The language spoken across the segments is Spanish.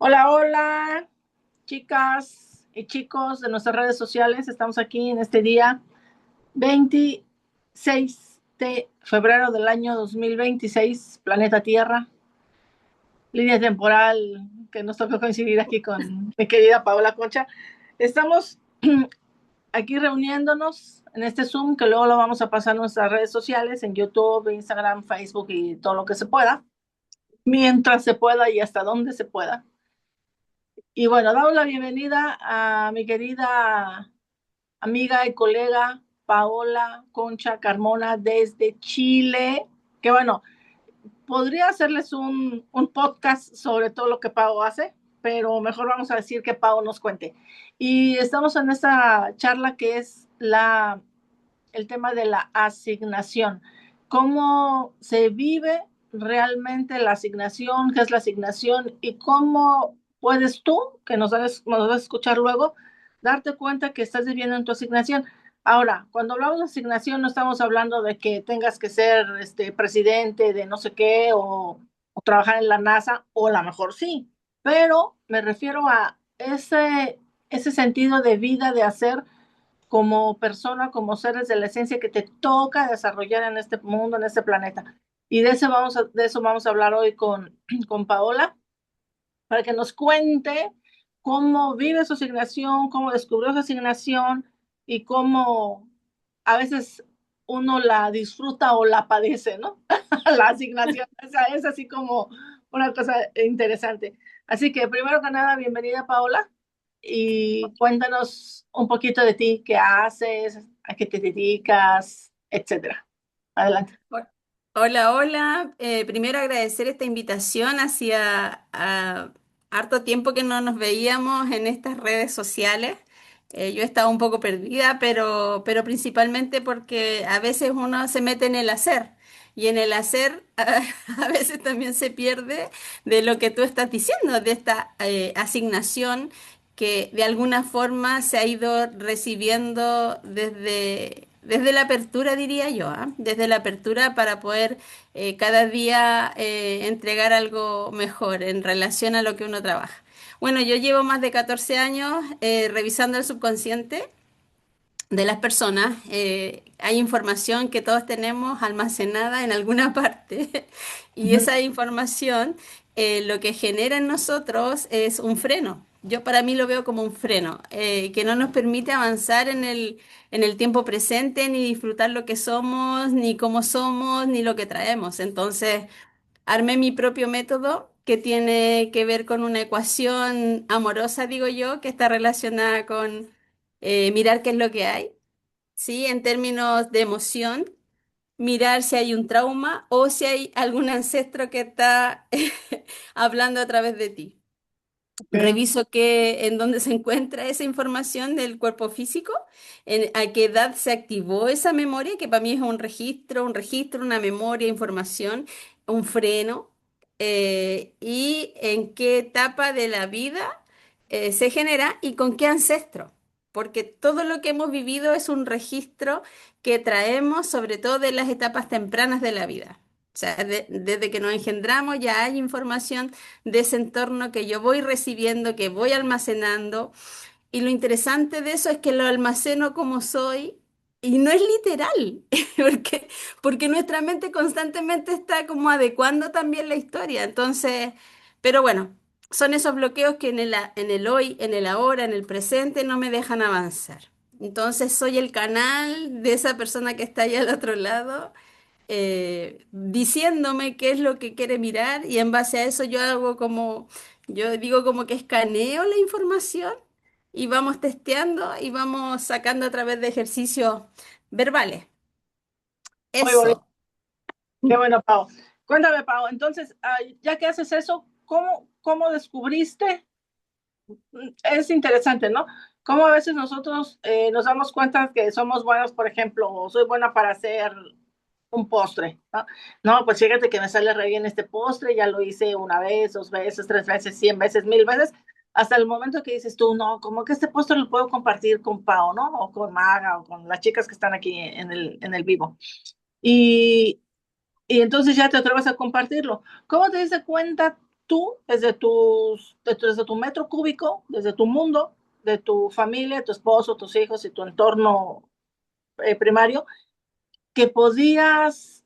Hola, hola, chicas y chicos de nuestras redes sociales. Estamos aquí en este día 26 de febrero del año 2026, planeta Tierra, línea temporal que nos tocó coincidir aquí con mi querida Paola Concha. Estamos aquí reuniéndonos en este Zoom que luego lo vamos a pasar a nuestras redes sociales, en YouTube, Instagram, Facebook y todo lo que se pueda, mientras se pueda y hasta donde se pueda. Y bueno, damos la bienvenida a mi querida amiga y colega Paola Concha Carmona desde Chile, que bueno, podría hacerles un podcast sobre todo lo que Pau hace, pero mejor vamos a decir que Pau nos cuente. Y estamos en esta charla que es el tema de la asignación. ¿Cómo se vive realmente la asignación? ¿Qué es la asignación? ¿Y cómo puedes tú, que nos vas a escuchar luego, darte cuenta que estás viviendo en tu asignación? Ahora, cuando hablamos de asignación, no estamos hablando de que tengas que ser presidente de no sé qué o trabajar en la NASA, o a lo mejor sí, pero me refiero a ese sentido de vida, de hacer como persona, como seres de la esencia que te toca desarrollar en este mundo, en este planeta. Y de eso vamos a hablar hoy con Paola, para que nos cuente cómo vive su asignación, cómo descubrió su asignación y cómo a veces uno la disfruta o la padece, ¿no? La asignación, o sea, es así como una cosa interesante. Así que primero que nada, bienvenida Paola y cuéntanos un poquito de ti, qué haces, a qué te dedicas, etcétera. Adelante. Ho- Hola, hola. Primero agradecer esta invitación. Hacía harto tiempo que no nos veíamos en estas redes sociales. Yo he estado un poco perdida, pero principalmente porque a veces uno se mete en el hacer y en el hacer a veces también se pierde de lo que tú estás diciendo, de esta asignación que de alguna forma se ha ido recibiendo desde la apertura, diría yo, ¿ah? Desde la apertura para poder cada día entregar algo mejor en relación a lo que uno trabaja. Bueno, yo llevo más de 14 años revisando el subconsciente de las personas. Hay información que todos tenemos almacenada en alguna parte y Ujú. esa información lo que genera en nosotros es un freno. Yo para mí lo veo como un freno que no nos permite avanzar en el tiempo presente, ni disfrutar lo que somos, ni cómo somos, ni lo que traemos. Entonces, armé mi propio método que tiene que ver con una ecuación amorosa, digo yo, que está relacionada con mirar qué es lo que hay, ¿sí? En términos de emoción, mirar si hay un trauma o si hay algún ancestro que está hablando a través de ti. Okay. Reviso en dónde se encuentra esa información del cuerpo físico, a qué edad se activó esa memoria, que para mí es un registro, una memoria, información, un freno, y en qué etapa de la vida se genera y con qué ancestro. Porque todo lo que hemos vivido es un registro que traemos sobre todo de las etapas tempranas de la vida. O sea, desde que nos engendramos ya hay información de ese entorno que yo voy recibiendo, que voy almacenando. Y lo interesante de eso es que lo almaceno como soy y no es literal, porque, porque nuestra mente constantemente está como adecuando también la historia. Entonces, pero bueno, son esos bloqueos que en el hoy, en el ahora, en el presente no me dejan avanzar. Entonces soy el canal de esa persona que está allá al otro lado diciéndome qué es lo que quiere mirar y en base a eso yo hago como, yo digo como que escaneo la información y vamos testeando y vamos sacando a través de ejercicios verbales. Muy bonito. Eso. Qué bueno, Pau. Cuéntame, Pau, entonces, ya que haces eso, ¿cómo descubriste? Es interesante, ¿no? Cómo a veces nosotros nos damos cuenta que somos buenos, por ejemplo, soy buena para hacer un postre, ¿no? No, pues fíjate que me sale re bien este postre, ya lo hice una vez, dos veces, tres veces, 100 veces, 1000 veces, hasta el momento que dices tú, no, como que este postre lo puedo compartir con Pau, ¿no? O con Maga, o con las chicas que están aquí en el vivo. Y, y entonces ya te atreves a compartirlo. ¿Cómo te diste cuenta? tú, desde tu metro cúbico, desde tu mundo, de tu familia, tu esposo, tus hijos y tu entorno primario, que podías,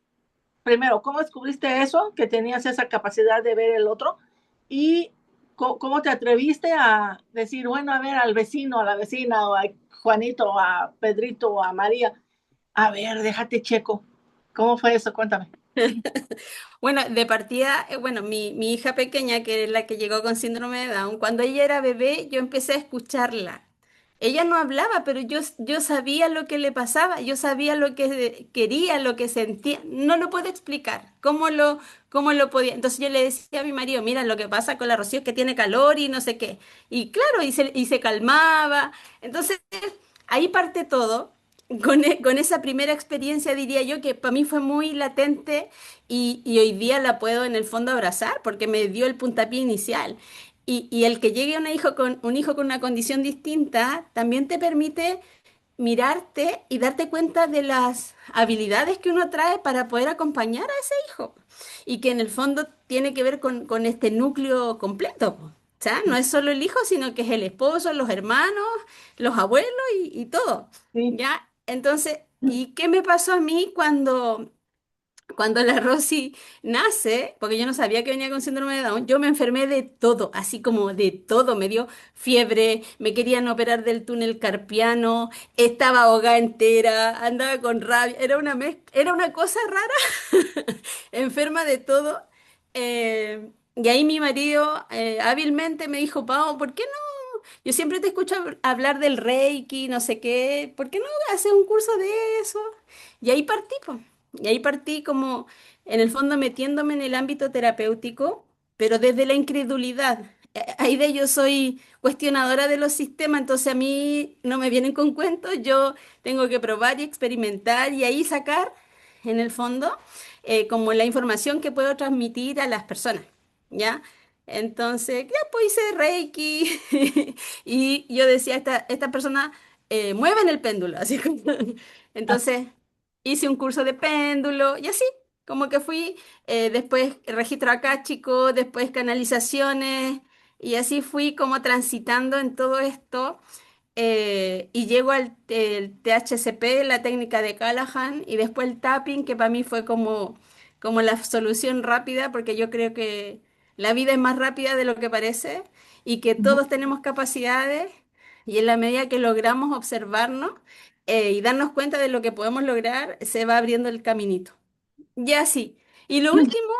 primero, ¿cómo descubriste eso? Que tenías esa capacidad de ver el otro y cómo te atreviste a decir, bueno, a ver al vecino, a la vecina, o a Juanito, o a Pedrito, o a María, a ver, déjate checo. ¿Cómo fue eso? Cuéntame. Bueno, de partida, bueno, mi hija pequeña, que es la que llegó con síndrome de Down, cuando ella era bebé, yo empecé a escucharla. Ella no hablaba, pero yo sabía lo que le pasaba, yo sabía lo que quería, lo que sentía. No lo puedo explicar, cómo lo podía. Entonces yo le decía a mi marido, mira, lo que pasa con la Rocío es que tiene calor y no sé qué. Y claro, y se calmaba. Entonces ahí parte todo. Con esa primera experiencia diría yo que para mí fue muy latente y hoy día la puedo en el fondo abrazar porque me dio el puntapié inicial. Y el que llegue un hijo con una condición distinta también te permite mirarte y darte cuenta de las habilidades que uno trae para poder acompañar a ese hijo. Y que en el fondo tiene que ver con este núcleo completo, po. O sea, no es solo el hijo, sino que es el esposo, los hermanos, los abuelos y todo. Sí. ¿Ya? Entonces, ¿y qué me pasó a mí cuando la Rosy nace, porque yo no sabía que venía con síndrome de Down, yo me enfermé de todo, así como de todo. Me dio fiebre, me querían operar del túnel carpiano, estaba ahogada entera, andaba con rabia, era una cosa rara, enferma de todo. Y ahí mi marido hábilmente me dijo, Pau, ¿por qué no? Yo siempre te escucho hablar del Reiki, no sé qué, ¿por qué no haces un curso de eso? Y ahí partí, po. Y ahí partí como, en el fondo, metiéndome en el ámbito terapéutico, pero desde la incredulidad. Ahí de yo soy cuestionadora de los sistemas, entonces a mí no me vienen con cuentos, yo tengo que probar y experimentar y ahí sacar, en el fondo, como la información que puedo transmitir a las personas, ¿ya? Entonces, ya pues hice Reiki y yo decía, esta persona mueven el péndulo, así como... Entonces, hice un curso de péndulo y así, como que fui, después registro acáchico, después canalizaciones y así fui como transitando en todo esto y llego al el THCP, la técnica de Callahan y después el tapping, que para mí fue como la solución rápida porque yo creo que la vida es más rápida de lo que parece y que todos tenemos capacidades y en la medida que logramos observarnos y darnos cuenta de lo que podemos lograr, se va abriendo el caminito. Ya sí. Y lo último,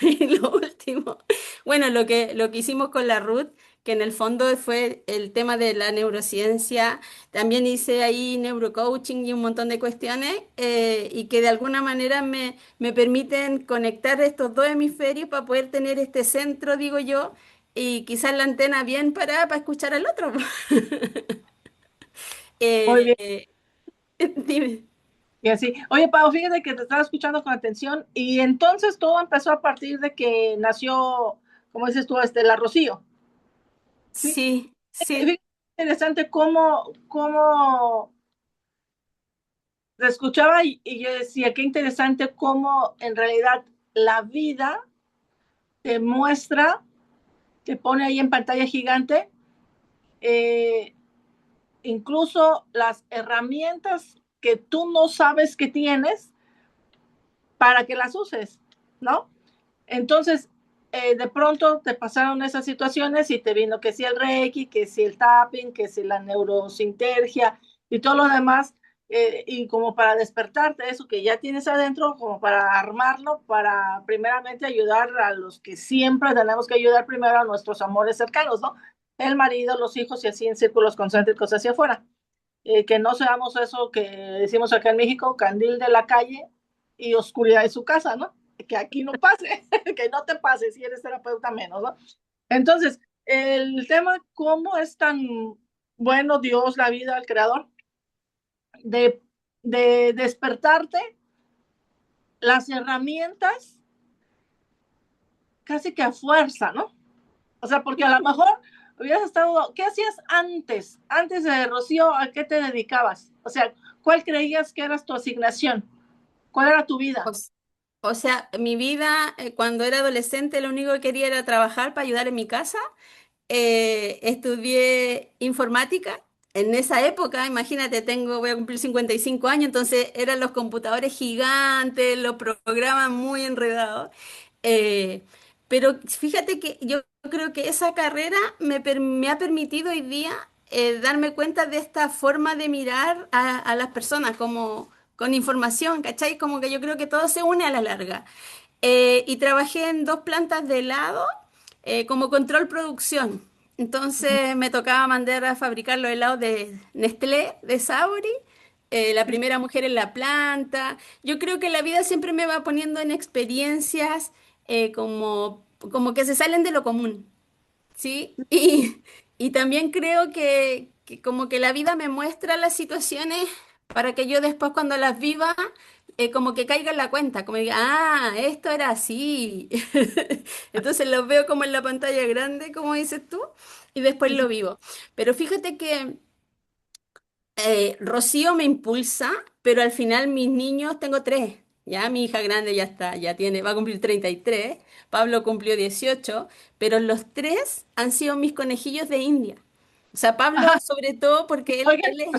y lo último, bueno, lo que hicimos con la Ruth, que en el fondo fue el tema de la neurociencia, también hice ahí neurocoaching y un montón de cuestiones, y que de alguna manera me permiten conectar estos dos hemisferios para poder tener este centro, digo yo, y quizás la antena bien para escuchar al otro. Muy bien. Eh, dime. Y así, oye, Pau, fíjate que te estaba escuchando con atención y entonces todo empezó a partir de que nació, como dices tú, la Rocío. Sí, sí. Fíjate interesante cómo te escuchaba y yo decía, qué interesante cómo en realidad la vida te muestra, te pone ahí en pantalla gigante, eh, incluso las herramientas que tú no sabes que tienes para que las uses, ¿no? Entonces, de pronto te pasaron esas situaciones y te vino que si el Reiki, que si el tapping, que si la neurosintergia y todo lo demás, y como para despertarte eso que ya tienes adentro, como para armarlo, para primeramente ayudar a los que siempre tenemos que ayudar primero a nuestros amores cercanos, ¿no? El marido, los hijos y así en círculos concéntricos hacia afuera. Que no seamos eso que decimos acá en México, candil de la calle y oscuridad de su casa, ¿no? Que aquí no pase, que no te pase si eres terapeuta menos, ¿no? Entonces, el tema, ¿cómo es tan bueno Dios, la vida, el creador, de, de despertarte las herramientas casi que a fuerza, ¿no? O sea, porque a lo mejor hubieras estado, ¿qué hacías antes? Antes de Rocío, ¿a qué te dedicabas? O sea, ¿cuál creías que era tu asignación? ¿Cuál era tu vida? O sea, mi vida cuando era adolescente lo único que quería era trabajar para ayudar en mi casa. Estudié informática. En esa época, imagínate, voy a cumplir 55 años, entonces eran los computadores gigantes, los programas muy enredados. Eh, pero fíjate que yo creo que esa carrera me ha permitido hoy día darme cuenta de esta forma de mirar a las personas como con información, ¿cachai? Como que yo creo que todo se une a la larga. Y trabajé en dos plantas de helado como control producción. Entonces me tocaba mandar a fabricar los helados de Nestlé, de Sauri, la primera mujer en la planta. Yo creo que la vida siempre me va poniendo en experiencias como que se salen de lo común, ¿sí? Y también creo que como que la vida me muestra las situaciones para que yo después cuando las viva, como que caiga en la cuenta, como diga, ah, esto era así. Entonces lo veo como en la pantalla grande, como dices tú, y después lo vivo. Pero fíjate que Rocío me impulsa, pero al final mis niños, tengo tres. Ya mi hija grande ya está, va a cumplir 33, Pablo cumplió 18, pero los tres han sido mis conejillos de India. O sea, Pablo Ajá, sobre todo porque oigan, él es,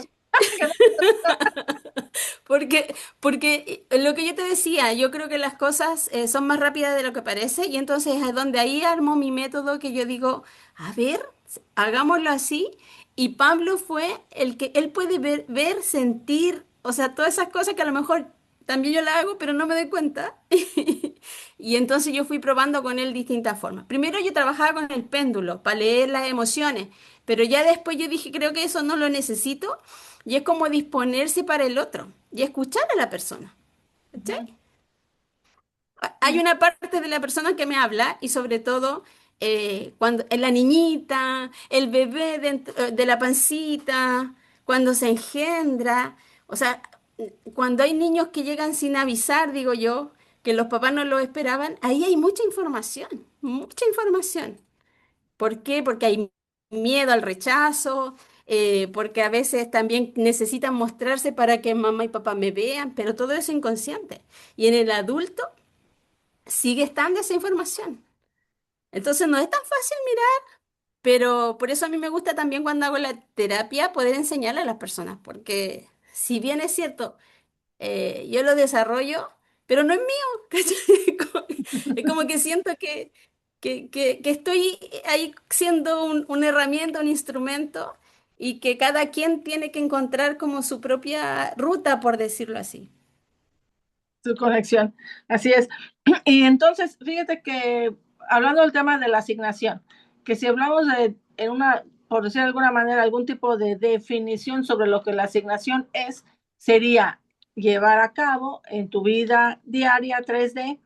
pues, que no- porque lo que yo te decía, yo creo que las cosas son más rápidas de lo que parece y entonces es donde ahí armo mi método que yo digo, a ver, hagámoslo así. Y Pablo fue el que él puede ver, sentir, o sea, todas esas cosas que a lo mejor también yo las hago, pero no me doy cuenta. Y entonces yo fui probando con él distintas formas. Primero yo trabajaba con el péndulo para leer las emociones, pero ya después yo dije, creo que eso no lo necesito y es como disponerse para el otro y escuchar a la persona. ¿Cachai? Ujú. Hay una parte de la persona que me habla y sobre todo cuando la niñita, el bebé de la pancita, cuando se engendra, o sea, cuando hay niños que llegan sin avisar, digo yo, que los papás no lo esperaban, ahí hay mucha información, mucha información. ¿Por qué? Porque hay miedo al rechazo, porque a veces también necesitan mostrarse para que mamá y papá me vean, pero todo eso inconsciente. Y en el adulto sigue estando esa información. Entonces no es tan fácil mirar, pero por eso a mí me gusta también cuando hago la terapia poder enseñarle a las personas, porque si bien es cierto, yo lo desarrollo, pero no es mío, ¿cachai? Es como que siento que estoy ahí siendo una herramienta, un instrumento, y que cada quien tiene que encontrar como su propia ruta, por decirlo así. Su conexión, así es. Y entonces, fíjate que hablando del tema de la asignación, que si hablamos de en una, por decir de alguna manera, algún tipo de definición sobre lo que la asignación es, sería llevar a cabo en tu vida diaria 3D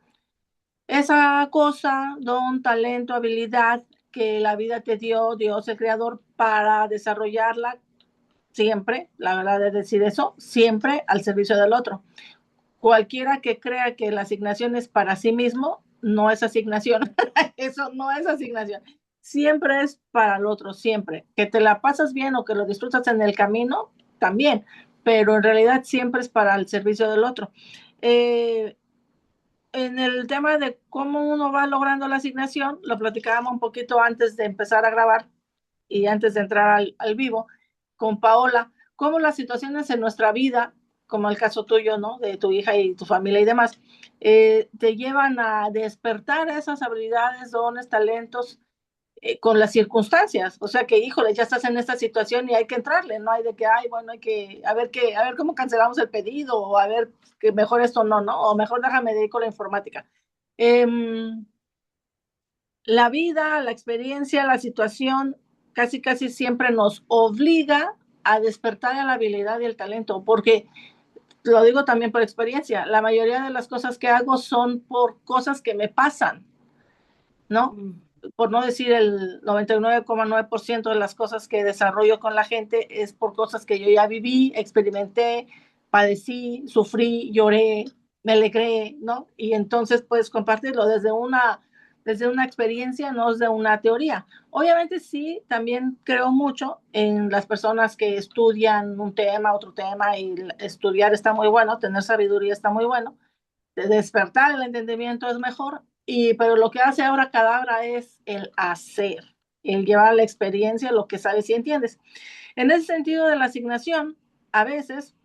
esa cosa, don, talento, habilidad que la vida te dio, Dios el creador, para desarrollarla siempre, la verdad es decir eso, siempre al servicio del otro. Cualquiera que crea que la asignación es para sí mismo, no es asignación. Eso no es asignación. Siempre es para el otro, siempre. Que te la pasas bien o que lo disfrutas en el camino, también, pero en realidad siempre es para el servicio del otro. Eh, en el tema de cómo uno va logrando la asignación, lo platicábamos un poquito antes de empezar a grabar y antes de entrar al vivo con Paola, cómo las situaciones en nuestra vida, como el caso tuyo, ¿no? De tu hija y tu familia y demás, te llevan a despertar esas habilidades, dones, talentos con las circunstancias. O sea que, híjole, ya estás en esta situación y hay que entrarle, no hay de que, ay, bueno, hay que, a ver cómo cancelamos el pedido, o a ver que mejor esto no, ¿no? O mejor déjame dedico a la informática. Eh, la vida, la experiencia, la situación casi casi siempre nos obliga a despertar la habilidad y el talento, porque lo digo también por experiencia, la mayoría de las cosas que hago son por cosas que me pasan, ¿no? Mm. Por no decir el 99,9% de las cosas que desarrollo con la gente es por cosas que yo ya viví, experimenté, padecí, sufrí, lloré, me alegré, ¿no? Y entonces puedes compartirlo desde una experiencia, no desde una teoría. Obviamente sí, también creo mucho en las personas que estudian un tema, otro tema, y estudiar está muy bueno, tener sabiduría está muy bueno, de despertar el entendimiento es mejor, pero lo que hace ahora Cadabra es el hacer, el llevar la experiencia, lo que sabes y entiendes. En ese sentido de la asignación, a veces,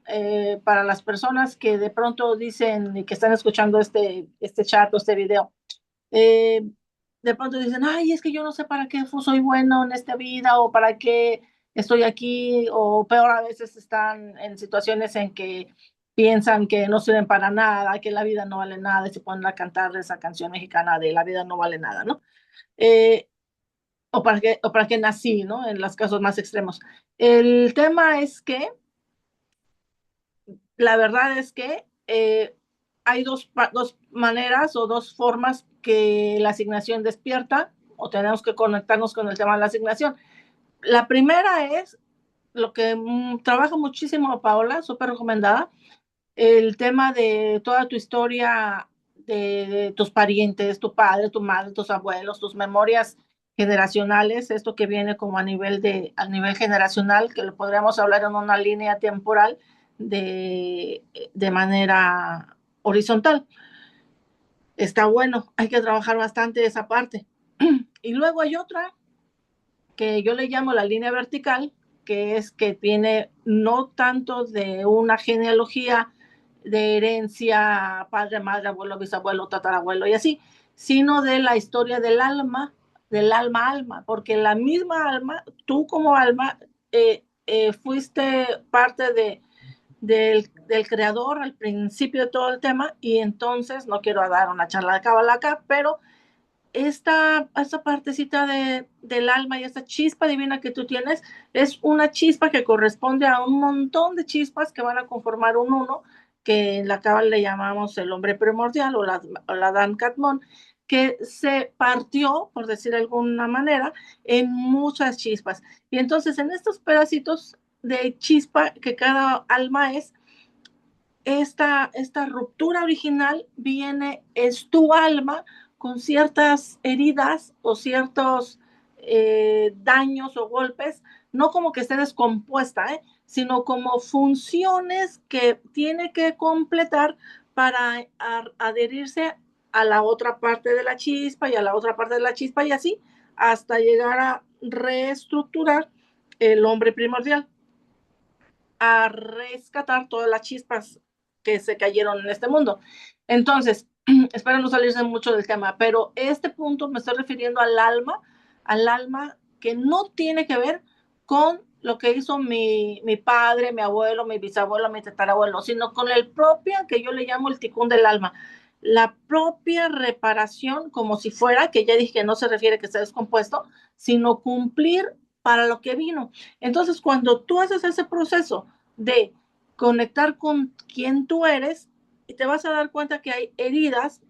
para las personas que de pronto dicen y que están escuchando este chat o este video, eh, de pronto dicen, ay, es que yo no sé para qué soy bueno en esta vida o para qué estoy aquí, o peor, a veces están en situaciones en que piensan que no sirven para nada, que la vida no vale nada y se ponen a cantar esa canción mexicana de la vida no vale nada, ¿no? Eh, o para qué nací, ¿no? En los casos más extremos. El tema es que la verdad es que hay dos maneras o dos formas que la asignación despierta o tenemos que conectarnos con el tema de la asignación. La primera es lo que trabaja muchísimo Paola, súper recomendada, el tema de toda tu historia de tus parientes, tu padre, tu madre, tus abuelos, tus memorias generacionales, esto que viene como a nivel generacional, que lo podríamos hablar en una línea temporal de manera horizontal. Está bueno, hay que trabajar bastante esa parte. Y luego hay otra que yo le llamo la línea vertical, que es que tiene no tanto de una genealogía de herencia, padre, madre, abuelo, bisabuelo, tatarabuelo y así, sino de la historia del alma a alma, porque la misma alma, tú como alma, fuiste parte del creador al principio de todo el tema, y entonces, no quiero dar una charla de cabala acá, pero esta partecita del alma y esta chispa divina que tú tienes es una chispa que corresponde a un montón de chispas que van a conformar un uno, que en la cábala le llamamos el hombre primordial o la Dan Katmon, que se partió, por decir de alguna manera, en muchas chispas. Y entonces en estos pedacitos de chispa que cada alma esta ruptura original es tu alma con ciertas heridas o ciertos daños o golpes, no como que esté descompuesta, sino como funciones que tiene que completar para adherirse a la otra parte de la chispa y a la otra parte de la chispa y así hasta llegar a reestructurar el hombre primordial, a rescatar todas las chispas que se cayeron en este mundo. Entonces, espero no salirse mucho del tema, pero este punto me estoy refiriendo al alma que no tiene que ver con lo que hizo mi padre, mi abuelo, mi bisabuelo, mi tatarabuelo, sino con el propio, que yo le llamo el ticún del alma, la propia reparación, como si fuera, que ya dije que no se refiere a que esté descompuesto, sino cumplir para lo que vino. Entonces, cuando tú haces ese proceso de conectar con quien tú eres, te vas a dar cuenta que hay heridas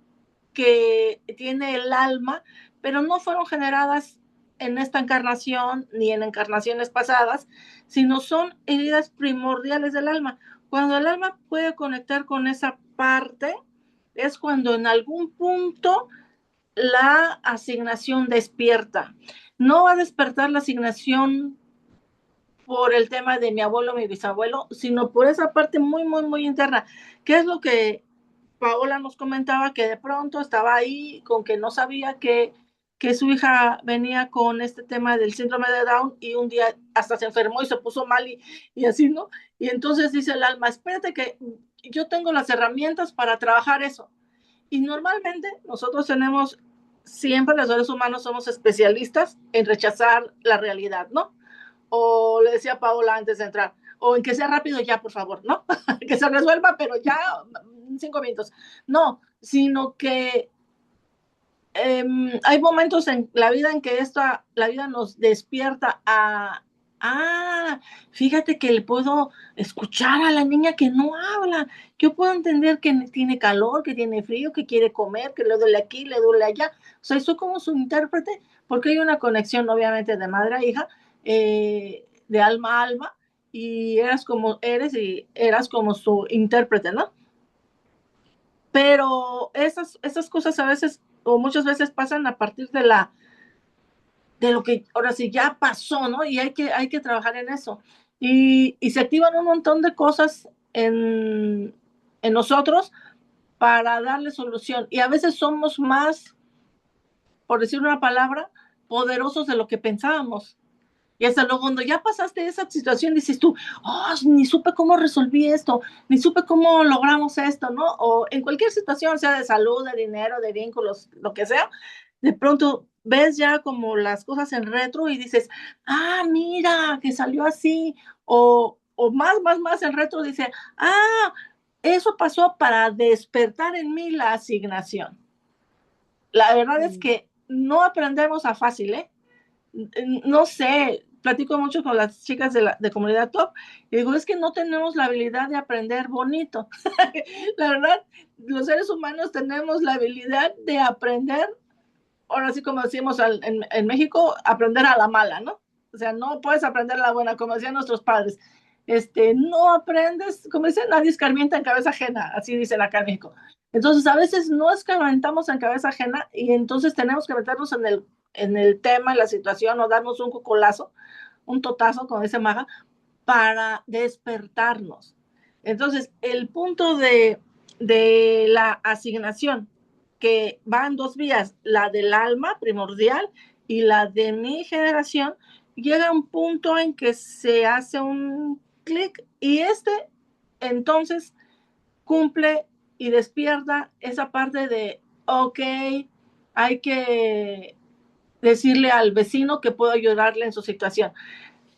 que tiene el alma, pero no fueron generadas en esta encarnación ni en encarnaciones pasadas, sino son heridas primordiales del alma. Cuando el alma puede conectar con esa parte, es cuando en algún punto la asignación despierta. No va a despertar la asignación por el tema de mi abuelo, mi bisabuelo, sino por esa parte muy, muy, muy interna. ¿Qué es lo que Paola nos comentaba? Que de pronto estaba ahí con que no sabía que su hija venía con este tema del síndrome de Down y un día hasta se enfermó y se puso mal y así, ¿no? Y entonces dice el alma, espérate que yo tengo las herramientas para trabajar eso. Y normalmente nosotros tenemos, siempre los seres humanos somos especialistas en rechazar la realidad, ¿no? O le decía a Paola antes de entrar, o en que sea rápido ya, por favor, ¿no? Que se resuelva, pero ya 5 minutos. No, sino que hay momentos en la vida en que la vida nos despierta fíjate que le puedo escuchar a la niña que no habla. Yo puedo entender que tiene calor, que tiene frío, que quiere comer, que le duele aquí, le duele allá. O sea, soy como su intérprete, porque hay una conexión, obviamente, de madre a hija, de alma a alma, y eras como su intérprete, ¿no? Pero esas cosas a veces o muchas veces pasan a partir de lo que ahora sí ya pasó, ¿no? Y hay que trabajar en eso. Y se activan un montón de cosas en nosotros para darle solución. Y a veces somos más, por decir una palabra, poderosos de lo que pensábamos. Y hasta luego, cuando ya pasaste esa situación, dices tú, oh, ni supe cómo resolví esto, ni supe cómo logramos esto, ¿no? O en cualquier situación, sea de salud, de dinero, de vínculos, lo que sea, de pronto ves ya como las cosas en retro y dices, ah, mira, que salió así. O más en retro dice, ah, eso pasó para despertar en mí la asignación. La verdad es Mm. que no aprendemos a fácil, ¿eh? No sé, platico mucho con las chicas de comunidad top y digo, es que no tenemos la habilidad de aprender bonito. La verdad, los seres humanos tenemos la habilidad de aprender, ahora sí como decimos en México, aprender a la mala, ¿no? O sea, no puedes aprender a la buena, como decían nuestros padres. No aprendes, como dicen, nadie escarmienta en cabeza ajena, así dicen acá en México. Entonces, a veces no escarmentamos en cabeza ajena y entonces tenemos que meternos en el tema, en la situación, o darnos un cuculazo, un totazo, como dice Maga, para despertarnos. Entonces, el punto de la asignación, que va en dos vías, la del alma primordial y la de mi generación, llega a un punto en que se hace un clic y entonces cumple y despierta esa parte de, ok, hay que decirle al vecino que puedo ayudarle en su situación.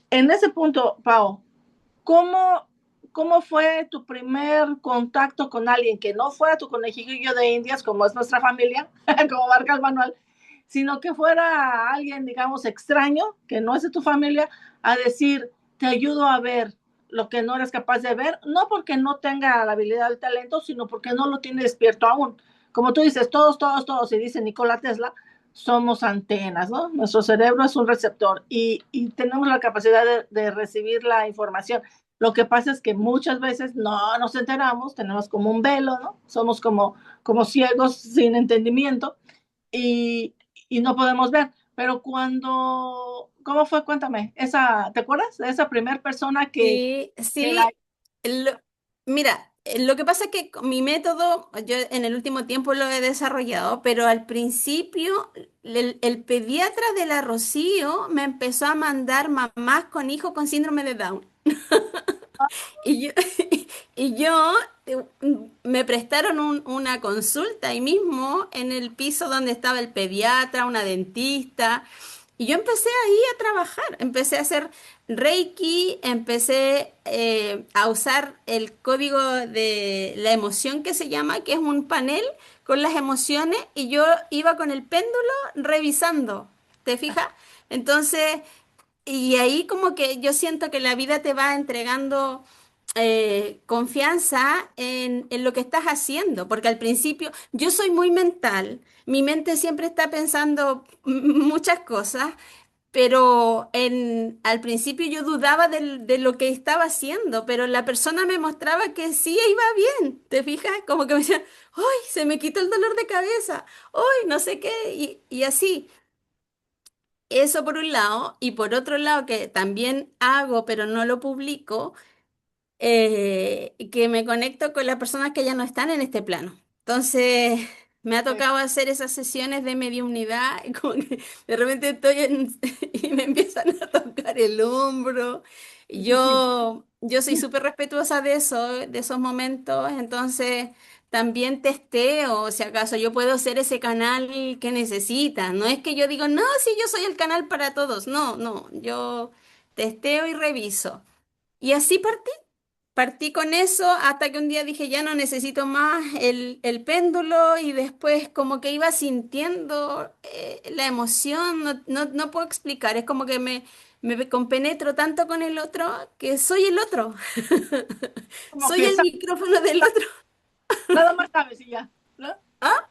En ese punto, Pau, ¿cómo, ¿cómo fue tu primer contacto con alguien que no fuera tu conejillo de indias, como es nuestra familia, como marca el manual, sino que fuera alguien, digamos, extraño, que no es de tu familia, a decir, te ayudo a ver lo que no eres capaz de ver, no porque no tenga la habilidad o el talento, sino porque no lo tiene despierto aún? Como tú dices, todos, y dice Nikola Tesla, somos antenas, ¿no? Nuestro cerebro es un receptor y tenemos la capacidad de recibir la información. Lo que pasa es que muchas veces no nos enteramos, tenemos como un velo, ¿no? Somos como ciegos sin entendimiento y, y no podemos ver. Pero ¿cómo fue? Cuéntame, ¿te acuerdas de esa primera persona Sí, que la... sí. Lo- Mira, lo que pasa es que con mi método, yo en el último tiempo lo he desarrollado, pero al principio el pediatra de la Rocío me empezó a mandar mamás con hijos con síndrome de Down. Y yo, y yo me prestaron una consulta ahí mismo en el piso donde estaba el pediatra, una dentista. Y yo empecé ahí a trabajar, empecé a hacer Reiki, empecé a usar el código de la emoción que se llama, que es un panel con las emociones, y yo iba con el péndulo revisando, ¿te fijas? Entonces, y ahí como que yo siento que la vida te va entregando confianza en lo que estás haciendo, porque al principio yo soy muy mental, mi mente siempre está pensando muchas cosas, pero al principio yo dudaba de lo que estaba haciendo, pero la persona me mostraba que sí iba bien, ¿te fijas? Como que me decía, ¡ay, se me quitó el dolor de cabeza! ¡Ay, no sé qué! Y así. Eso por un lado, y por otro lado, que también hago, pero no lo publico, que me conecto con las personas que ya no están en este plano. Entonces, me ha tocado hacer esas sesiones de mediunidad, y como que de repente y me empiezan a tocar el hombro. Yo soy súper respetuosa de eso, de esos momentos, entonces también testeo si acaso yo puedo ser ese canal que necesitan. No es que yo digo, no, sí, yo soy el canal para todos. No, no, yo testeo y reviso. Y así partí con eso hasta que un día dije, ya no necesito más el péndulo y después como que iba sintiendo la emoción, no puedo explicar, es como que me compenetro tanto con el otro que soy el otro, Como soy que el micrófono del otro. nada más sabes y ya, ¿no? ¿Ah?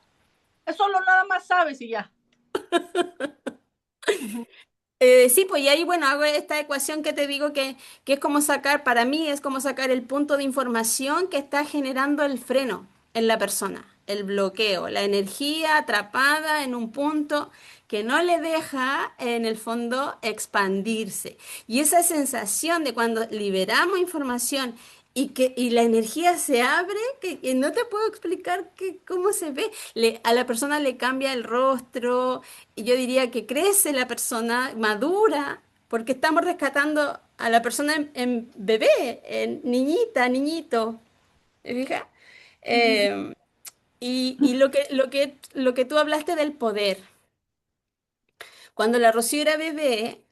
Es solo nada más sabes y ya. Ujú. Sí, pues y ahí, bueno, hago esta ecuación que te digo que es como sacar, para mí es como sacar el punto de información que está generando el freno en la persona, el bloqueo, la energía atrapada en un punto que no le deja, en el fondo, expandirse. Y esa sensación de cuando liberamos información y la energía se abre, que no te puedo explicar cómo se ve. A la persona le cambia el rostro, y yo diría que crece la persona, madura, porque estamos rescatando a la persona en bebé, en niñita, niñito. ¿Te fijas? Eh, y lo que tú hablaste del poder. Cuando la Rocío era bebé,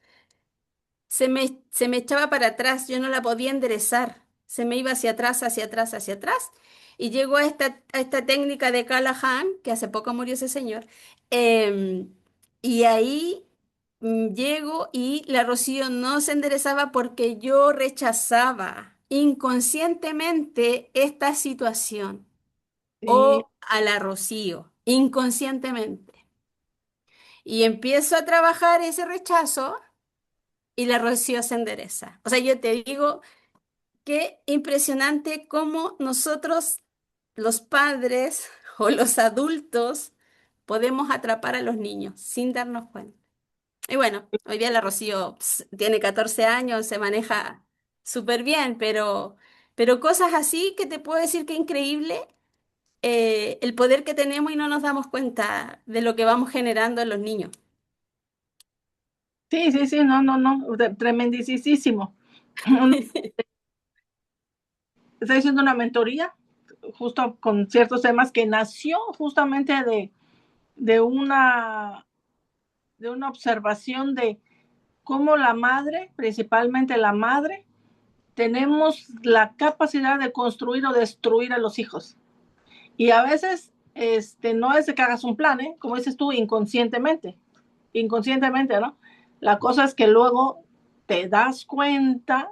se me echaba para atrás, yo no la podía enderezar, se me iba hacia atrás, hacia atrás, hacia atrás, y llegó a esta técnica de Callahan, que hace poco murió ese señor, em, y ahí llego y la Rocío no se enderezaba porque yo rechazaba inconscientemente esta situación, Sí, o a la Rocío, inconscientemente. Y empiezo a trabajar ese rechazo y la Rocío se endereza. O sea, yo te digo, qué impresionante cómo nosotros, los padres o los adultos, podemos atrapar a los niños sin darnos cuenta. Y bueno, hoy día la Rocío tiene 14 años, se maneja súper bien, pero cosas así que te puedo decir que es increíble, el poder que tenemos y no nos damos cuenta de lo que vamos generando en los niños. sí, sí, sí, no, no, no, tremendísimo. Estoy haciendo una mentoría justo con ciertos temas que nació justamente de una, de una observación de cómo la madre, principalmente la madre, tenemos la capacidad de construir o destruir a los hijos. Y a veces no es de que hagas un plan, ¿eh? Como dices tú, inconscientemente, ¿no? La cosa es que luego te das cuenta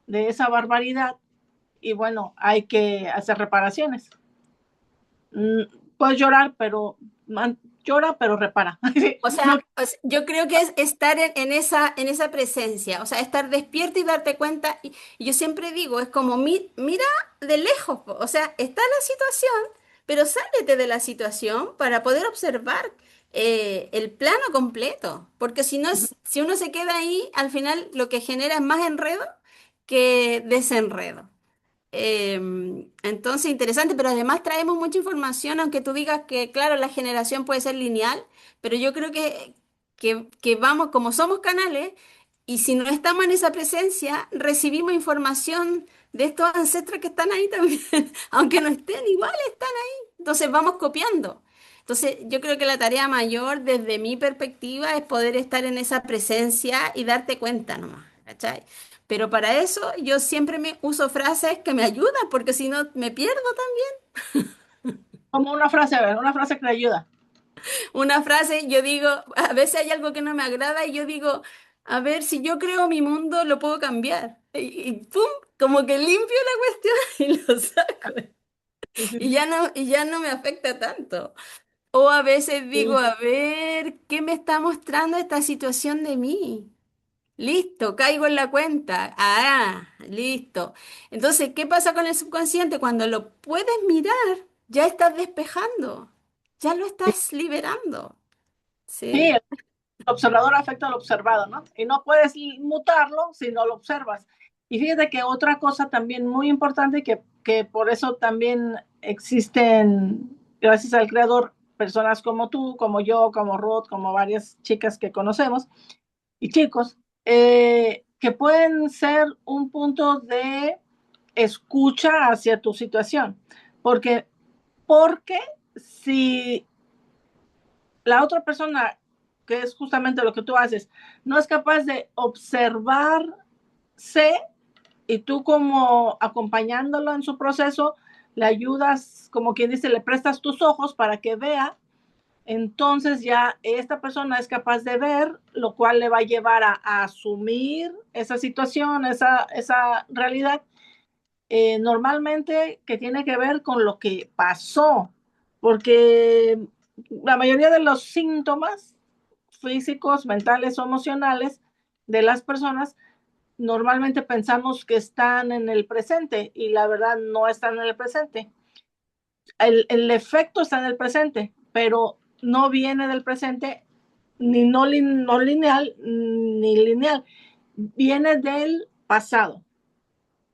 de esa barbaridad y bueno, hay que hacer reparaciones. Mm, puedes llorar, pero llora, pero repara. O No, sea, yo creo que es estar en esa presencia, o sea, estar despierto y darte cuenta. Y yo siempre digo, es como mira de lejos, po. O sea, está la situación, pero sálete de la situación para poder observar el plano completo. Porque si uno se queda ahí, al final lo que genera es más enredo que desenredo. Entonces, interesante, pero además traemos mucha información, aunque tú digas que, claro, la generación puede ser lineal, pero yo creo que vamos, como somos canales, y si no estamos en esa presencia, recibimos información de estos ancestros que están ahí también, aunque no estén, igual están ahí. Entonces vamos copiando. Entonces, yo creo que la tarea mayor, desde mi perspectiva, es poder estar en esa presencia y darte cuenta nomás, ¿cachai? Pero para eso yo siempre me uso frases que me ayudan, porque si no me pierdo también. como una frase, a ver, una frase que le ayuda. Una frase, yo digo, a veces hay algo que no me agrada y yo digo, a ver, si yo creo mi mundo, lo puedo cambiar. Y pum, como que limpio la cuestión y lo saco. Sí, sí, Y ya no me afecta tanto. O a veces digo, sí. a ver, ¿qué me está mostrando esta situación de mí? Listo, caigo en la cuenta. Ah, listo. Entonces, ¿qué pasa con el subconsciente? Cuando lo puedes mirar, ya estás despejando, ya lo estás liberando. Sí, Sí. el observador afecta al observado, ¿no? Y no puedes mutarlo si no lo observas. Y fíjate que otra cosa también muy importante, que por eso también existen, gracias al creador, personas como tú, como yo, como Ruth, como varias chicas que conocemos y chicos, que pueden ser un punto de escucha hacia tu situación. Porque, porque si la otra persona, que es justamente lo que tú haces, no es capaz de observarse y tú como acompañándolo en su proceso, le ayudas, como quien dice, le prestas tus ojos para que vea, entonces ya esta persona es capaz de ver, lo cual le va a llevar a asumir esa situación, esa realidad, normalmente que tiene que ver con lo que pasó, porque la mayoría de los síntomas físicos, mentales o emocionales de las personas normalmente pensamos que están en el presente y la verdad no están en el presente. El efecto está en el presente, pero no viene del presente ni no lineal ni lineal, viene del pasado.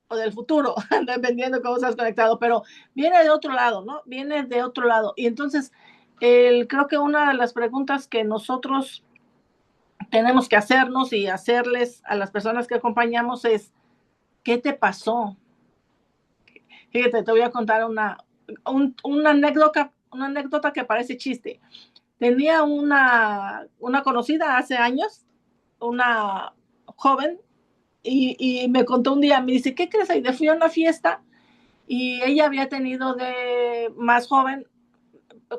o del futuro, dependiendo cómo estás conectado, pero viene de otro lado, ¿no? Viene de otro lado. Y entonces, creo que una de las preguntas que nosotros tenemos que hacernos y hacerles a las personas que acompañamos es, ¿qué te pasó? Fíjate, te voy a contar una anécdota que parece chiste. Tenía una conocida hace años, una joven, y me contó un día, me dice, ¿qué crees? Aide? Fui a una fiesta y ella había tenido de más joven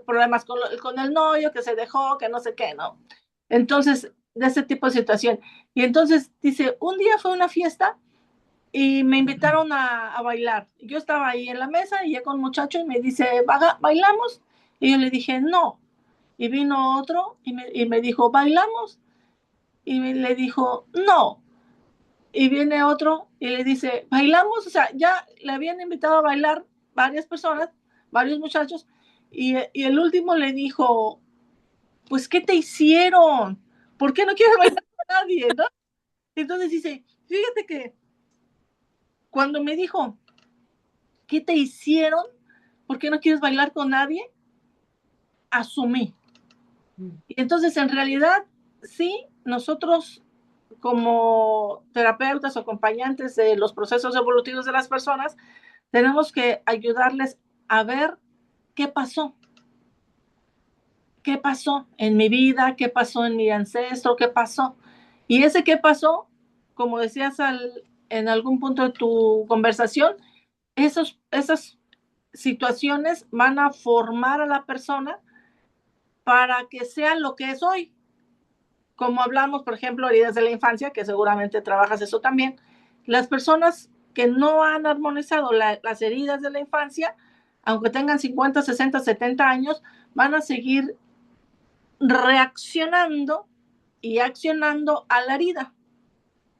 problemas con el novio, que se dejó, que no sé qué, ¿no? Entonces, de ese tipo de situación. Y entonces dice, un día fue a una fiesta y me invitaron a bailar. Yo estaba ahí en la mesa y llegó un muchacho y me dice, ¿bailamos? Y yo le dije, no. Y vino otro y me dijo, ¿bailamos? Y le dijo, no. Y viene otro y le dice, ¿bailamos? O sea, ya le habían invitado a bailar varias personas, varios muchachos, y el último le dijo, pues, ¿qué te hicieron? ¿Por qué no quieres bailar con nadie? ¿No? Entonces dice, fíjate que cuando me dijo, ¿qué te hicieron? ¿Por qué no quieres bailar con nadie? Asumí. Y entonces, en realidad, sí, nosotros como terapeutas o acompañantes de los procesos evolutivos de las personas, tenemos que ayudarles a ver qué pasó, qué pasó en mi vida, qué pasó en mi ancestro, qué pasó. Y ese qué pasó, como decías en algún punto de tu conversación, esas situaciones van a formar a la persona para que sea lo que es hoy. Como hablamos, por ejemplo, heridas de la infancia, que seguramente trabajas eso también, las personas que no han armonizado las heridas de la infancia, aunque tengan 50, 60, 70 años, van a seguir reaccionando y accionando a la herida.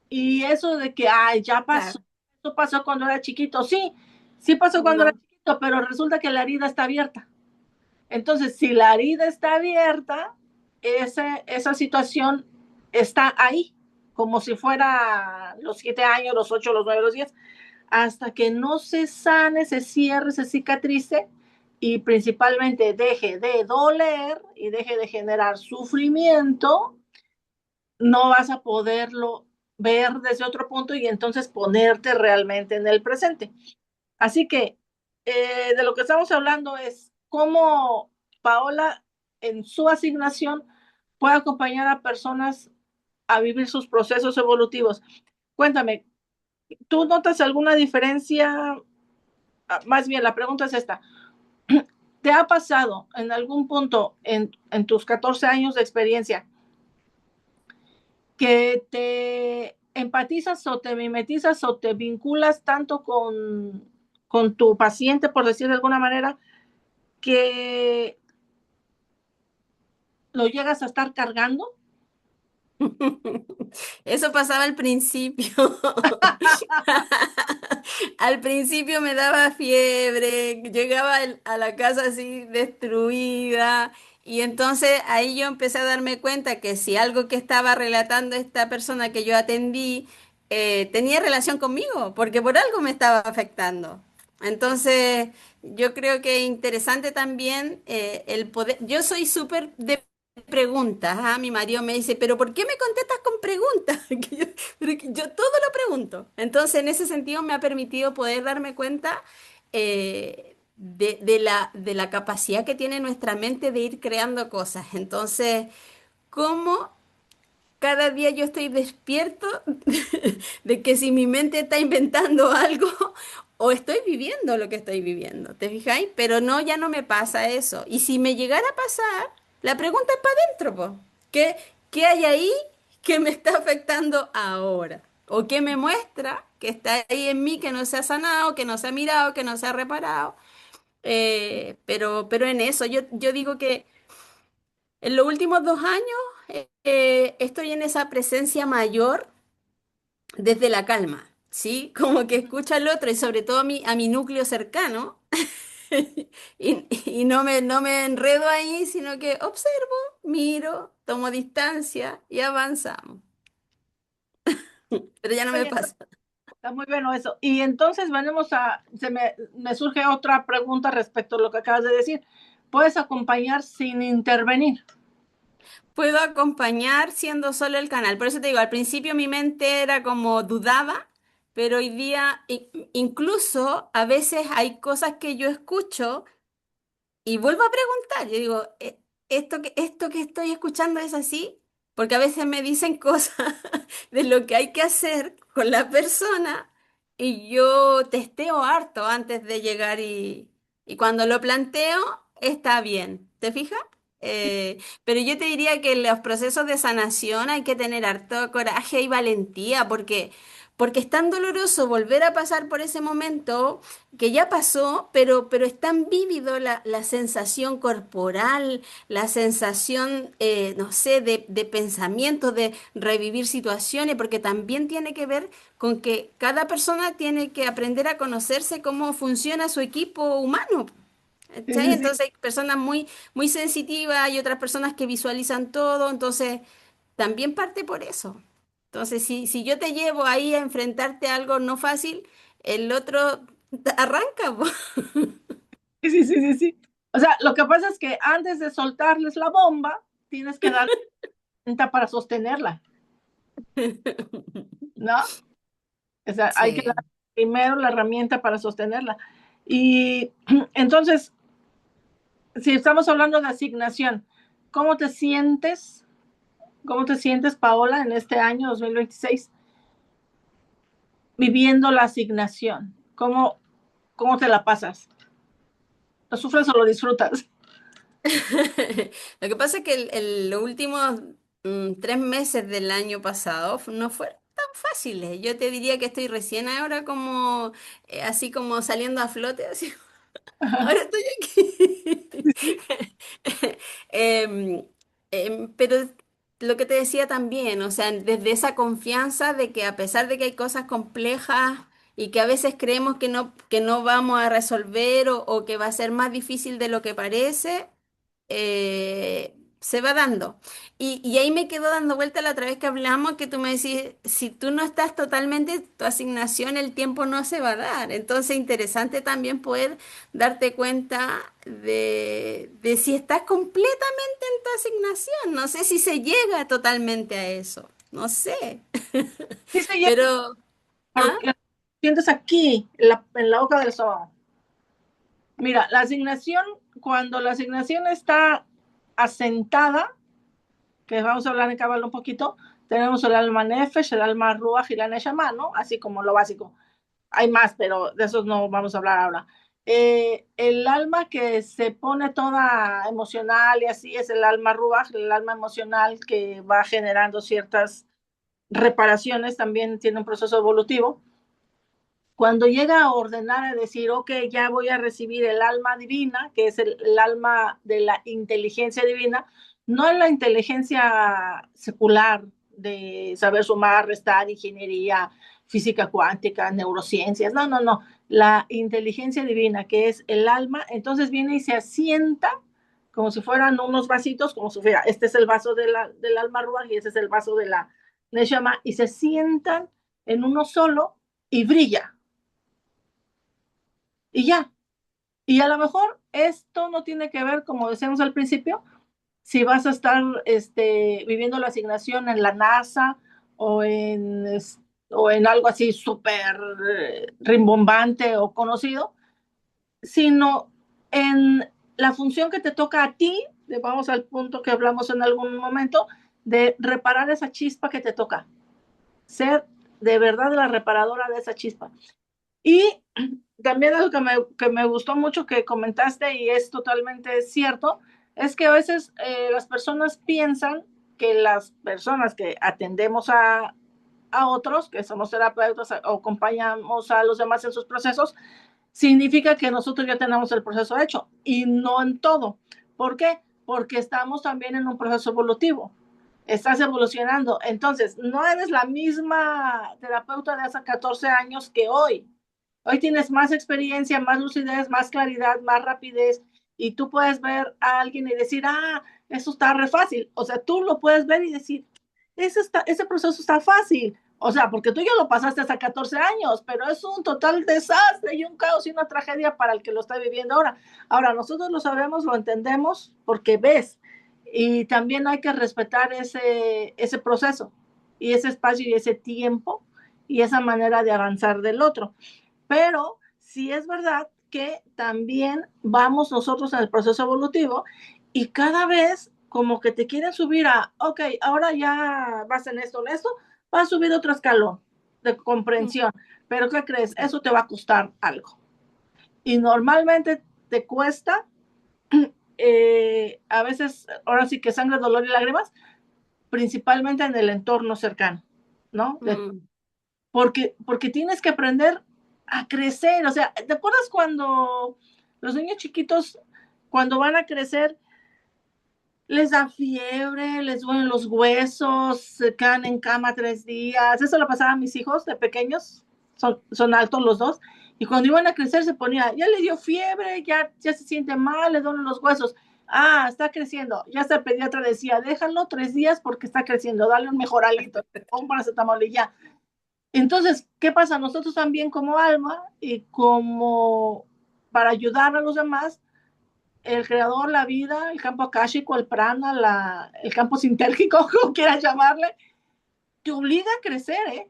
Y eso de que, ay, ya pasó, Claro, eso pasó cuando era chiquito, sí, sí pasó cuando era no, chiquito, pero resulta que la herida está abierta. Entonces, si la herida está abierta, esa situación está ahí, como si fuera los 7 años, los 8, los 9, los 10, hasta que no se sane, se cierre, se cicatrice y principalmente deje de doler y deje de generar sufrimiento, no vas a poderlo ver desde otro punto y entonces ponerte realmente en el presente. Así que de lo que estamos hablando es cómo Paola en su asignación puede acompañar a personas a vivir sus procesos evolutivos. Cuéntame, ¿tú notas alguna diferencia? Más bien, la pregunta es esta. ¿Te ha pasado en algún punto en tus 14 años de experiencia que te empatizas o te mimetizas o te vinculas tanto con tu paciente, por decir de alguna manera, que lo llegas a estar cargando? eso pasaba al principio. Al principio me daba fiebre, llegaba a la casa así destruida y entonces ahí yo empecé a darme cuenta que si algo que estaba relatando esta persona que yo atendí tenía relación conmigo, porque por algo me estaba afectando. Entonces yo creo que es interesante también el poder, yo soy súper de preguntas. ¿Ah? Mi marido me dice, pero ¿por qué me contestas con preguntas? Pero que yo todo lo pregunto. Entonces, en ese sentido, me ha permitido poder darme cuenta de la capacidad que tiene nuestra mente de ir creando cosas. Entonces, ¿cómo cada día yo estoy despierto de que si mi mente está inventando algo o estoy viviendo lo que estoy viviendo? ¿Te fijáis? Pero no, ya no me pasa eso. Y si me llegara a pasar, la pregunta es para adentro, po. ¿Qué hay ahí que me está afectando ahora? ¿O qué me muestra que está ahí en mí que no se ha sanado, que no se ha mirado, que no se ha reparado? Pero en eso, yo digo que en los últimos 2 años estoy en esa presencia mayor desde la calma, ¿sí? Como que escucho al otro y sobre todo a mi núcleo cercano y no me enredo ahí, sino que observo, miro, tomo distancia y avanzamos. Pero ya no me Oye, pasa. Está muy bueno eso. Y entonces me surge otra pregunta respecto a lo que acabas de decir. ¿Puedes acompañar sin intervenir? Puedo acompañar siendo solo el canal. Por eso te digo, al principio mi mente era como dudaba, pero hoy día incluso a veces hay cosas que yo escucho y vuelvo a preguntar. Yo digo, esto que estoy escuchando es así?" Porque a veces me dicen cosas de lo que hay que hacer con la persona y yo testeo harto antes de llegar y cuando lo planteo está bien. ¿Te fijas? Pero yo te diría que en los procesos de sanación hay que tener harto coraje y valentía porque es tan doloroso volver a pasar por ese momento que ya pasó, pero es tan vívido la sensación corporal, la sensación, no sé, de pensamiento, de revivir situaciones, porque también tiene que ver con que cada persona tiene que aprender a conocerse cómo funciona su equipo humano. Sí, ¿Cachai? sí, sí. Entonces hay personas muy sensitivas y otras personas que visualizan todo, entonces también parte por eso. Entonces, si yo te llevo ahí a enfrentarte a algo no fácil, el otro arranca, po. Sí, sí, sí, sí, sí. O sea, lo que pasa es que antes de soltarles la bomba, tienes que dar cuenta para sostenerla, ¿no? O sea, hay que dar Sí. primero la herramienta para sostenerla. Y entonces, si estamos hablando de asignación, ¿cómo te sientes? ¿Cómo te sientes, Paola, en este año 2026 viviendo la asignación? ¿Cómo te la pasas? ¿Lo sufres o lo disfrutas? Lo que pasa es que los últimos 3 meses del año pasado no fueron tan fáciles. Yo te diría que estoy recién ahora como, así como saliendo a flote, así. Ahora estoy aquí. Em, pero lo que te decía también, o sea, desde esa confianza de que a pesar de que hay cosas complejas y que a veces creemos que no vamos a resolver o que va a ser más difícil de lo que parece, se va dando. Y ahí me quedo dando vuelta la otra vez que hablamos, que tú me decís, si tú no estás totalmente en tu asignación, el tiempo no se va a dar. Entonces, interesante también poder darte cuenta de si estás completamente en tu asignación. No sé si se llega totalmente a eso. No sé. Sí, se llega, Pero, pero ¿ah? lo sientes aquí, en la hoja del estómago. Mira, cuando la asignación está asentada, que vamos a hablar en cabal un poquito, tenemos el alma nefesh, el alma ruach y la neshama, ¿no? Así como lo básico. Hay más, pero de esos no vamos a hablar ahora. El alma que se pone toda emocional y así es el alma ruach, el alma emocional que va generando ciertas reparaciones, también tiene un proceso evolutivo. Cuando llega a ordenar, a decir, ok, ya voy a recibir el alma divina, que es el alma de la inteligencia divina, no es la inteligencia secular de saber sumar, restar, ingeniería, física cuántica, neurociencias, no, no, no, la inteligencia divina, que es el alma, entonces viene y se asienta como si fueran unos vasitos, como si fuera, este es el vaso del alma ruach y ese es el vaso de la neshama, y se sientan en uno solo y brilla y ya. Y a lo mejor esto no tiene que ver, como decíamos al principio, si vas a estar viviendo la asignación en la NASA o o en algo así súper rimbombante o conocido, sino en la función que te toca a ti, vamos al punto que hablamos en algún momento, de reparar esa chispa que te toca, ser de verdad la reparadora de esa chispa. Y también algo que me gustó mucho que comentaste y es totalmente cierto, es que a veces las personas piensan que las personas que atendemos a otros, que somos terapeutas o acompañamos a los demás en sus procesos, significa que nosotros ya tenemos el proceso hecho y no en todo. ¿Por qué? Porque estamos también en un proceso evolutivo. Estás evolucionando. Entonces, no eres la misma terapeuta de hace 14 años que hoy. Hoy tienes más experiencia, más lucidez, más claridad, más rapidez y tú puedes ver a alguien y decir, eso está re fácil. O sea, tú lo puedes ver y decir, ese proceso está fácil. O sea, porque tú ya lo pasaste hasta 14 años, pero es un total desastre y un caos y una tragedia para el que lo está viviendo ahora. Ahora, nosotros lo sabemos, lo entendemos porque ves, y también hay que respetar ese proceso y ese espacio y ese tiempo y esa manera de avanzar del otro. Pero sí es verdad que también vamos nosotros en el proceso evolutivo y cada vez como que te quieren subir a, ok, ahora ya vas en esto, vas a subir otro escalón de Mm, comprensión. Pero ¿qué crees? sí. Eso te va a costar algo. Y normalmente te cuesta, a veces, ahora sí que sangre, dolor y lágrimas, principalmente en el entorno cercano, ¿no? Mm. Porque tienes que aprender a crecer. O sea, ¿te acuerdas cuando los niños chiquitos, cuando van a crecer, les da fiebre, les duelen los huesos, se quedan en cama 3 días? Eso lo pasaba a mis hijos de pequeños, son altos los dos, y cuando iban a crecer se ponía, ya le dio fiebre, ya se siente mal, le duelen los huesos. Ah, está creciendo. Ya hasta el pediatra decía, déjalo 3 días porque está creciendo, dale un mejor alito, un paracetamol y ya. Entonces, ¿qué pasa? Nosotros también como alma y como para ayudar a los demás, el creador, la vida, el campo akáshico, el prana, el campo sintérgico, como quieras llamarle, te obliga a crecer, ¿eh?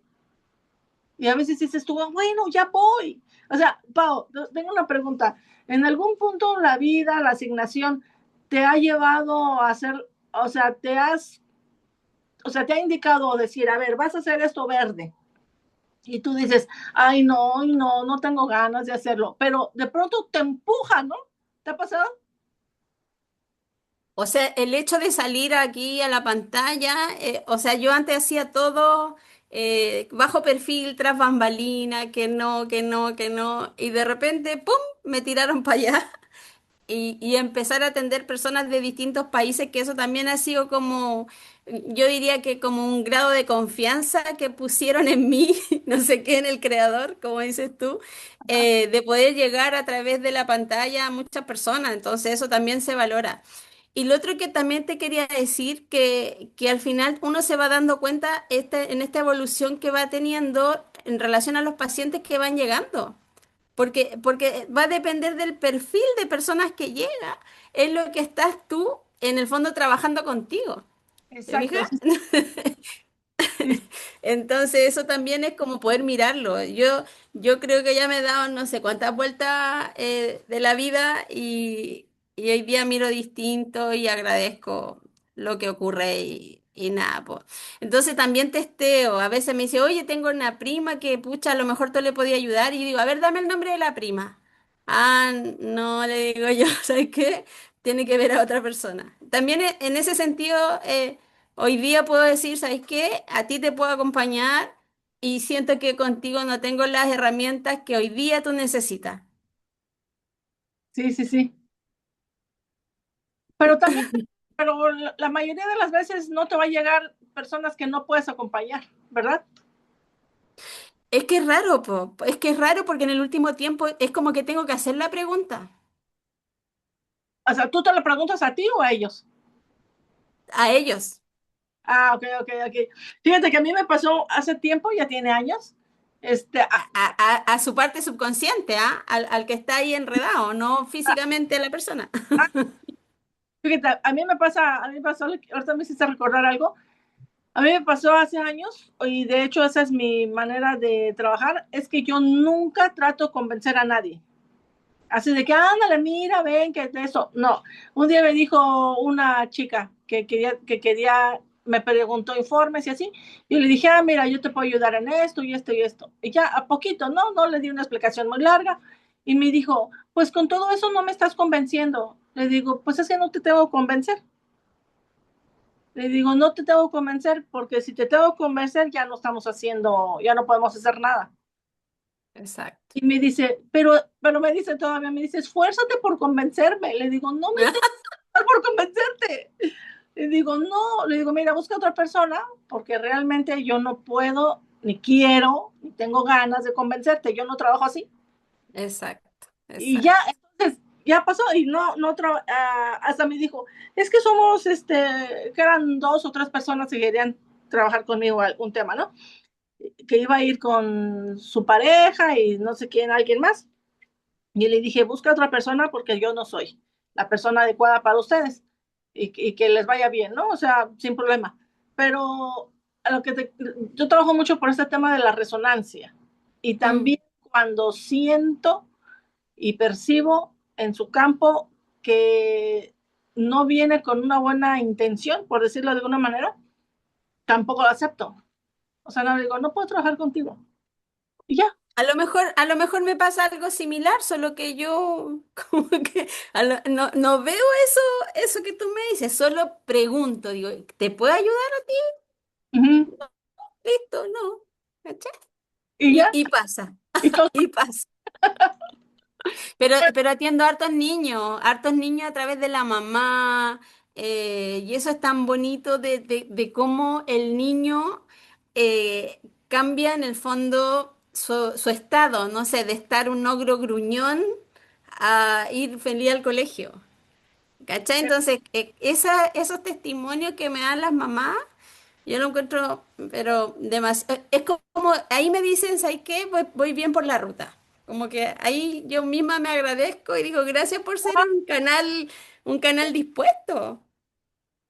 Y a veces dices tú, bueno, ya voy. O sea, Pau, tengo una pregunta. ¿En algún punto la vida, la asignación, te ha llevado a hacer, o sea, te ha indicado decir, a ver, vas a hacer esto verde? Y tú dices, ay, no, no, no tengo ganas de hacerlo, pero de pronto te empuja, ¿no? ¿Te ha pasado? O sea, el hecho de salir aquí a la pantalla, o sea, yo antes hacía todo bajo perfil, tras bambalina, que no, que no, que no, y de repente, ¡pum!, me tiraron para allá y empezar a atender personas de distintos países, que eso también ha sido como, yo diría que como un grado de confianza que pusieron en mí, no sé qué, en el creador, como dices tú, de poder llegar a través de la pantalla a muchas personas, entonces eso también se valora. Y lo otro que también te quería decir, que al final uno se va dando cuenta en esta evolución que va teniendo en relación a los pacientes que van llegando. Porque va a depender del perfil de personas que llega, es lo que estás tú en el fondo trabajando contigo. ¿Te Exacto, fijas? sí, sí, Entonces eso también es como poder mirarlo. Yo creo que ya me he dado no sé cuántas vueltas de la vida y hoy día miro distinto y agradezco lo que ocurre y nada, pues. Entonces también testeo. A veces me dice, oye, tengo una prima que, pucha, a lo mejor tú le podía ayudar. Y yo digo, a ver, dame el nombre de la prima. Ah, no, le digo yo, ¿sabes qué? Tiene que ver a otra persona. También en ese sentido... hoy día puedo decir, ¿sabes qué? A ti te puedo acompañar y siento que contigo no tengo las herramientas que hoy día tú necesitas. sí, sí, sí. Pero también, pero la mayoría de las veces no te va a llegar personas que no puedes acompañar, ¿verdad? Es que es raro, po. Es que es raro porque en el último tiempo es como que tengo que hacer la pregunta O sea, ¿tú te lo preguntas a ti o a ellos? a ellos, Ah, ok, ok, ok. Fíjate que a mí me pasó hace tiempo, ya tiene años. Este, a su parte subconsciente, ¿ah? Al que está ahí enredado, no físicamente a la persona. fíjate, a mí me pasó, ahorita me hiciste recordar algo. A mí me pasó hace años, y de hecho esa es mi manera de trabajar, es que yo nunca trato de convencer a nadie. Así de que, ándale, mira, ven, que de eso. No, un día me dijo una chica me preguntó informes y así, y le dije, mira, yo te puedo ayudar en esto y esto y esto. Y ya a poquito, no le di una explicación muy larga, y me dijo, pues con todo eso no me estás convenciendo. Le digo, pues es que no te tengo que convencer. Le digo, no te tengo que convencer, porque si te tengo que convencer, ya no estamos haciendo, ya no podemos hacer nada. Exacto. Y me dice, pero me dice todavía, me dice, esfuérzate por convencerme. Le digo, no me tengo que por convencerte. Le digo, no, le digo, mira, busca otra persona, porque realmente yo no puedo, ni quiero, ni tengo ganas de convencerte. Yo no trabajo así. Exacto, Y ya, exacto. entonces, ya pasó, y hasta me dijo, es que somos, que eran 2 o 3 personas que querían trabajar conmigo algún tema, ¿no? que iba a ir con su pareja y no sé quién, alguien más. Y le dije, busca otra persona porque yo no soy la persona adecuada para ustedes y que les vaya bien, ¿no? O sea, sin problema. Pero a lo que yo trabajo mucho por este tema de la resonancia y Mm. también cuando siento y percibo en su campo que no viene con una buena intención, por decirlo de alguna manera, tampoco lo acepto. O sea, no le digo, no puedo trabajar contigo. Y ya. A lo mejor me pasa algo similar, solo que yo como que no veo eso que tú me dices, solo pregunto, digo, ¿te puedo ayudar a ti? Uh -huh. Listo, no. ¿Cachai? Y ya. Y pasa, Y todo. y pasa. Pero atiendo hartos niños a través de la mamá, y eso es tan bonito de cómo el niño cambia en el fondo su estado, no sé, de estar un ogro gruñón a ir feliz al colegio. ¿Cachai? Entonces, esos testimonios que me dan las mamás, yo lo encuentro, pero demasiado. Es como, ahí me dicen, ¿sabes qué? Voy bien por la ruta. Como que ahí yo misma me agradezco y digo, gracias por ser un canal dispuesto.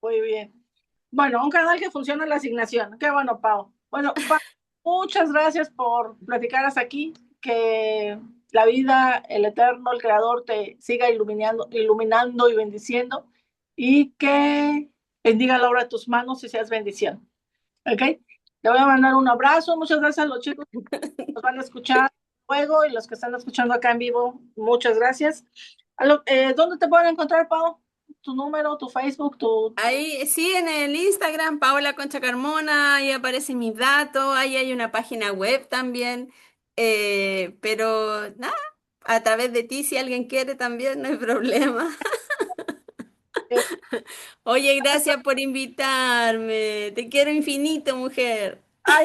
Muy bien. Bueno, un canal que funciona en la asignación. Qué bueno, Pau. Bueno, Pau, muchas gracias por platicar hasta aquí. Que la vida, el Eterno, el Creador, te siga iluminando y bendiciendo. Y que bendiga la obra de tus manos y seas bendición. ¿Ok? Te voy a mandar un abrazo. Muchas gracias a los chicos que nos van a escuchar luego y los que están escuchando acá en vivo. Muchas gracias. ¿Dónde te pueden encontrar, Pau? Tu número, tu Facebook, tu... Ahí sí, en el Instagram, Paola Concha Carmona, ahí aparecen mis datos, ahí hay una página web también, pero nada, a través de ti, si alguien quiere también, no hay problema. eh, Oye, gracias por invitarme, te quiero infinito, mujer. ah,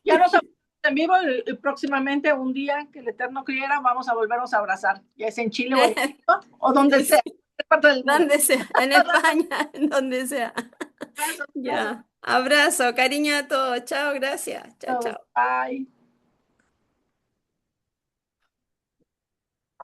ya nos hablamos en vivo y próximamente un día que el Eterno quiera vamos a volvernos a abrazar, ya es en Chile o en México o donde sea, en cualquier parte del mundo. Donde sea, en España, en donde sea. Besos, besos, Ya, abrazo, cariño a todos, chao, gracias, chao, chao. bye.